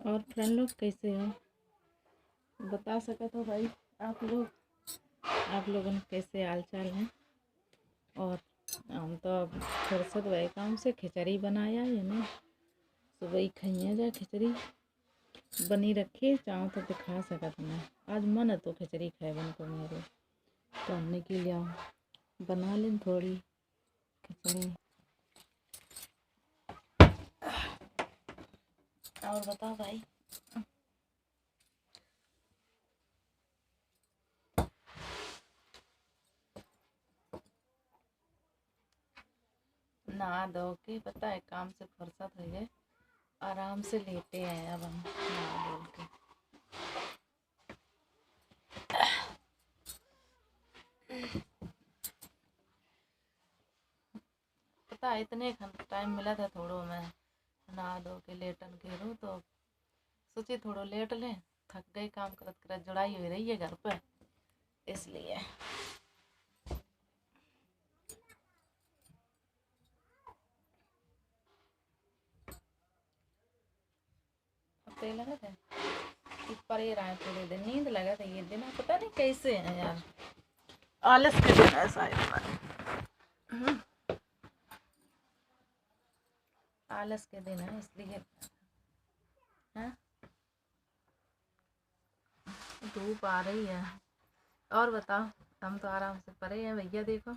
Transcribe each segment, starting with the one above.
और फ्रेंड लोग कैसे हो, बता सका तो भाई। आप लोगन कैसे हाल चाल हैं। और हम तो अब फुर्सत भए काम से खिचड़ी बनाया है ना, सुबह ही खाइए जा खिचड़ी बनी रखी चाहो तो दिखा सकत मैं। आज मन है तो खिचड़ी खाए बन को मेरे तो हमने के लिए बना लें थोड़ी खिचड़ी। और बताओ भाई। नहा धो के पता है काम से फुर्सत हो गए, आराम से लेटे हैं अब हम नहा धो के। पता है इतने टाइम मिला था थोड़ो मैं नहा धो के लेटन के रू तो सोची थोड़ो लेट लें, थक गई काम करत करत, जुड़ाई हो रही है घर पे इसलिए। अब लगा था कि परे रहा पूरे दिन, नींद लगा था ये दिन, पता नहीं कैसे है यार, आलस के दिन है शायद। आलस के दिन है इसलिए। हाँ धूप आ रही है। और बताओ, हम तो आराम से पड़े हैं भैया, देखो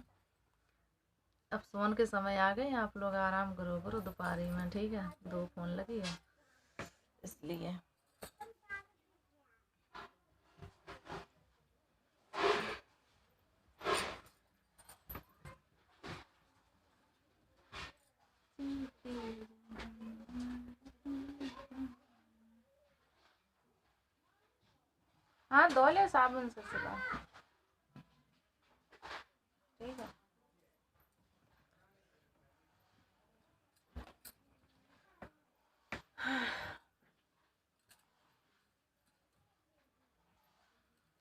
अब सोन के समय आ गए, आप लोग आराम करो करो दोपहरी में, ठीक है, दो फोन लगी है इसलिए। हाँ धो ले साबुन से सुबह, ठीक है।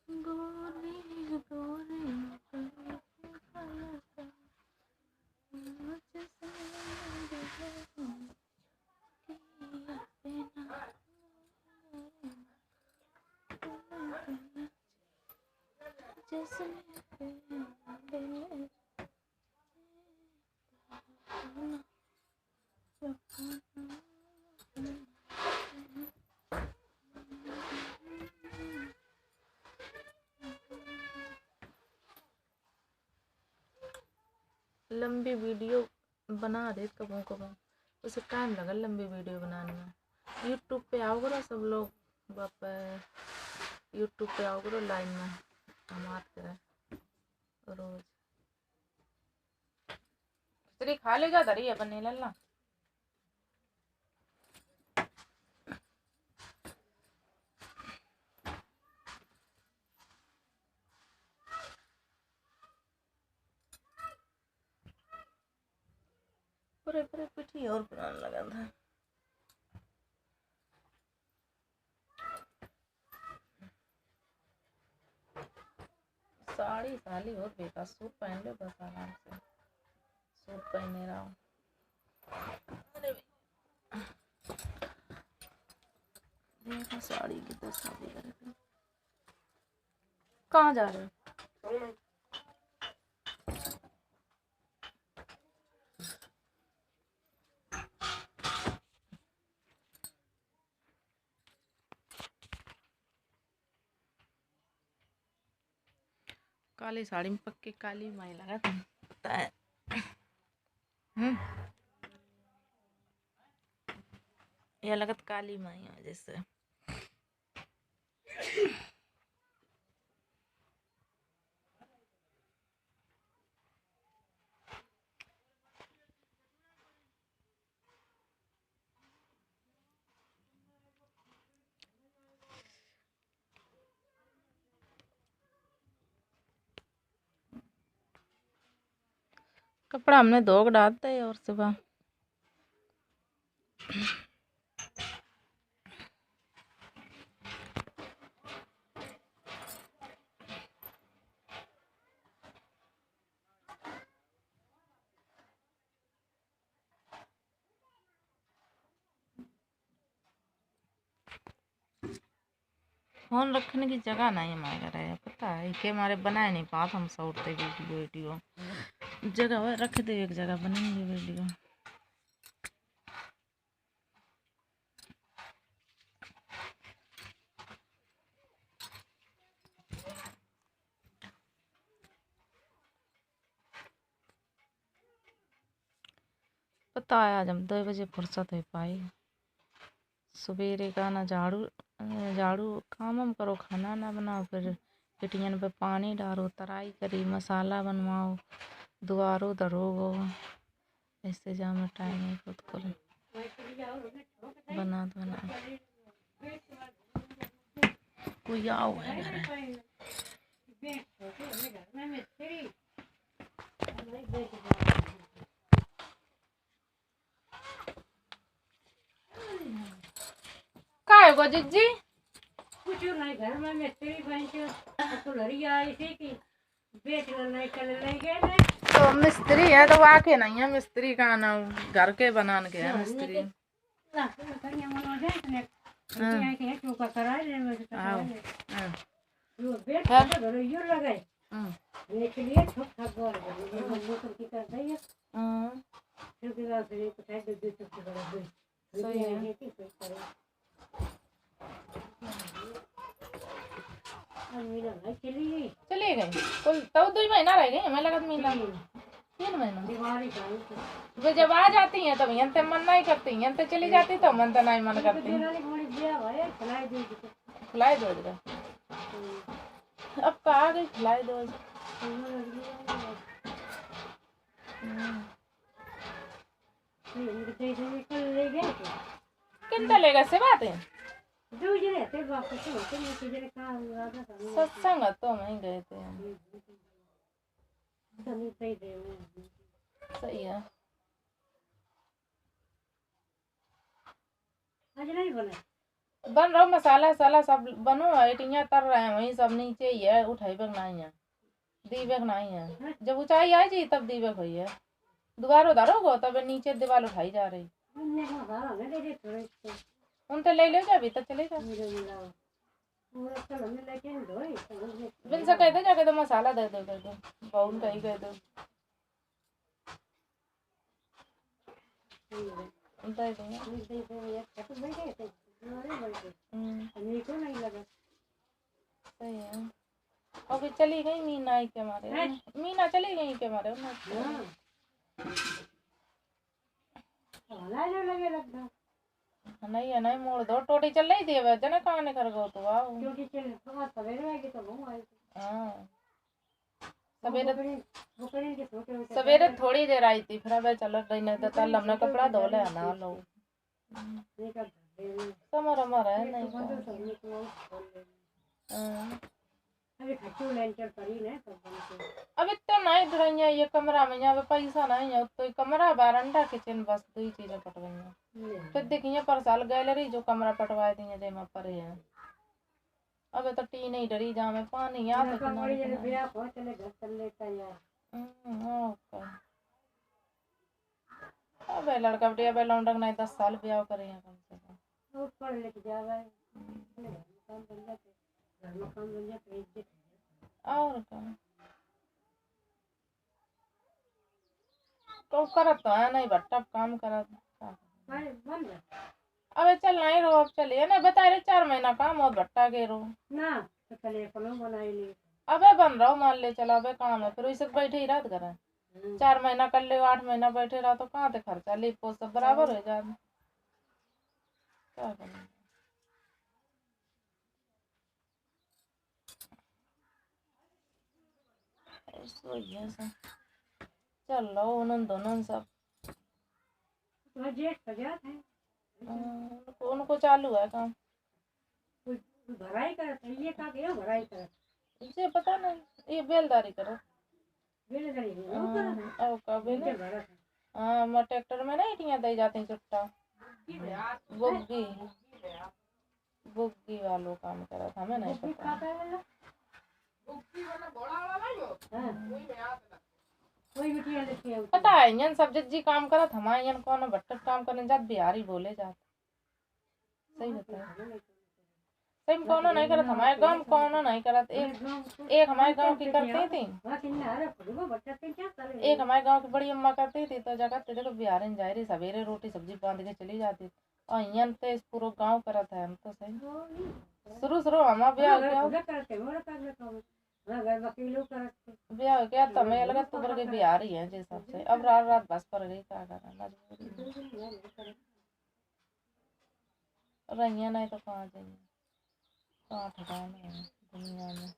गोरी गोरी लंबी वीडियो बना दे कबों कबों, उसे टाइम लगा लंबी वीडियो बनाने में। यूट्यूब पे आओ करो सब लोग, बाप यूट्यूब पे आओ करो लाइन में, हम बात करें रोज। खिचड़ी खा लेगा धरी है बने लल्ला। पूरे पूरे पिठी और पुराना लगा था। साड़ी साली बहुत बेकार, सूट पहन लो बस आराम से, सूट पहने रहा हूँ। देखो साड़ी की तो शादी करे, कहाँ जा रहे हो। काली साड़ी में पक्के काली माई लगा था, पता है। यह लगत काली माई है जैसे। कपड़ा हमने धो के डालते है और सुबह फोन रखने की जगह नहीं हमारे घर है, पता है कि हमारे बनाए नहीं पात हम सौरते वीडियो जगह रख दे, एक जगह बनेंगे वीडियो। पता है आज हम 2 बजे फुर्सत हो पाई, सवेरे का ना झाड़ू काम हम करो, खाना ना बनाओ, फिर किटियन पे पानी डालो, तराई करी, मसाला बनवाओ, दुआरो धरो, ऐसे जामे टाइम है खुद को बना कोई आओ है घर का है गो जिज्जी कुछ नहीं, घर में मिस्त्री बन तो लड़ी आई थी कि बेच नहीं चल नहीं गए ना, तो मिस्त्री है तो वाके नहीं है, मिस्त्री का ना घर के बनाने के है मिस्त्री। चली गई कुल तो 2 महीना रह गई, हमें लगा महीना 3 महीना। वो जब आ जाती हैं तब यंते मन नहीं करती, यंते चली जाती तो मन तो नहीं मन करती। खिलाई दो जरा, अब कहा गई खिलाई दो। कितना लेगा से बात है सत्संग तो हम गए थे। सही है। बन रहा मसाला साला सब बनो, एटियां तर रहे हैं वही सब नीचे ही है, उठाई बेग नहीं है, दीबेग नहीं है, जब ऊंचाई आई जी तब दीबेग हुई है, दोबारा उधारोगो तब नीचे दीवार उठाई जा रही। उन तो ले जा अभी तक चलेगा बिन से कह दो जाके तो मसाला दे दो, कह दो बाउल का ही कह दो दे देंगे। सही है। अभी चली गई मीना के मारे, मीना चली गई के मारे नहीं है नहीं मोड़ दो, टोटी चल रही थी वैसे ना कहां कर गो तो आओ सवेरे थोड़ी देर आई थी, फिर अब चलो रही नहीं तो कल हमने कपड़ा धो ले ना लो समर अमर है नहीं अब इतना नहीं ढड़िया ये कमरा में यहाँ पे पैसा नहीं है तो कमरा बारंडा किचन बस 2 चीजें पट गई हैं। फिर देखिए पर साल गैलरी जो कमरा पटवाए दी जेमा पर है, अब तो टी नहीं डरी जहाँ में पानी आ अब लड़का बेटिया पे लौंडक नहीं 10 साल ब्याह करे हैं कम से कम और तो करत तो है नहीं भट्टा काम करत अबे चल नहीं रो अब चलिए ना बता रहे 4 महीना काम और भट्टा के रो ना तो चले बनाई ली अबे बन रहा मान ले चला अबे काम है फिर वैसे बैठे ही रात करें 4 महीना कर ले 8 महीना बैठे रहा तो कहाँ थे खर्चा ले पोस सब बराबर हो जाए क्या करना चल लो उन दोनों सब उनको चालू है काम भराई कर ये का के भराई कर इसे पता नहीं ये बेलदारी करो बेलदारी ओ का बेल हां मैं ट्रैक्टर में नहीं इटियां दे जाती चुट्टा बुग्गी वालों काम करा था मैं नहीं पता बुग्गी वाला घोड़ा वाला नहीं हो पता है यन सब जी काम करत हमारे यन कौन भट्टक काम करने जात बिहारी बोले जात सही बता सही में कौनो नहीं करत, हमारे गाँव में कौनो नहीं करत। एक हमारे गाँव की करती थी, एक हमारे गाँव की बड़ी अम्मा करती थी। तो जगह देखो बिहार में जा रही सवेरे रोटी सब्जी बांध के चली जाती, और यहाँ तो इस पूरा गाँव करत है। हम तो सही शुरू हमारा ब्याह ब्याह हो गया तो हमें लगा तू के बिहार ही है जिस सबसे। अब रात रात बस पर गई, क्या करना मजबूरी रही नहीं तो कहाँ जाइए, कहाँ ठिकाना है दुनिया में।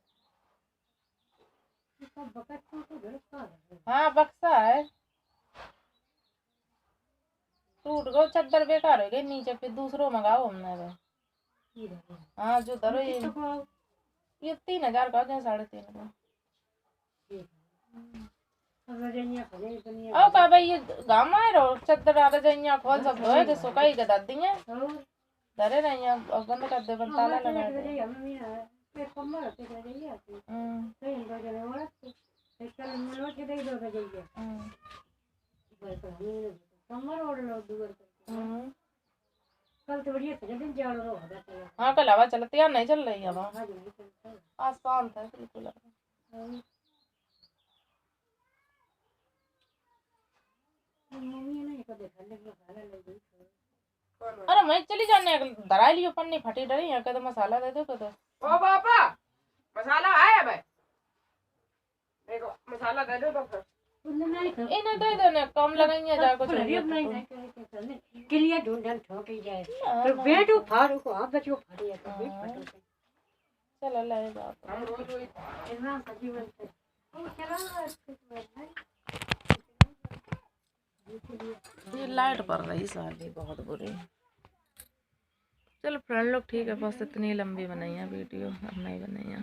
हाँ बक्सा है, टूट गो, चद्दर बेकार हो गई नीचे, फिर दूसरों मंगाओ हमने भाई। हाँ जो धरो ये 3000 का, 3,500 ओ का भाई ये गाँव में रहो चद्दर आ रहा खोल सब धोए के सुखाई के दे दिए धरे नहीं अब बंद कर दे, बंद ताला लगा दे। हाँ कल हवा चलती है, नहीं चल रही हवा, आज शांत है बिल्कुल। अरे मैं चली जाने धरा लियो पन्नी फटी डरी है, कदम मसाला दे दो कदम। ओ पापा मसाला आया भाई, देखो मसाला दे दो तो फिर इन्हें दे देने कम लगाइए जा कुछ क्लियर ढूंढन ठोकी जाए तो बेटू फाड़ू को आप बच्चों फाड़ी है तो बेट फटो से चलो ले जाओ। हम रोज रोज इतना सजीवन से ओ चलो ये लाइट पड़ रही साली बहुत बुरी। चलो फ्रेंड लोग ठीक है, बस इतनी लंबी बनाई है वीडियो, अब नहीं बनाई है।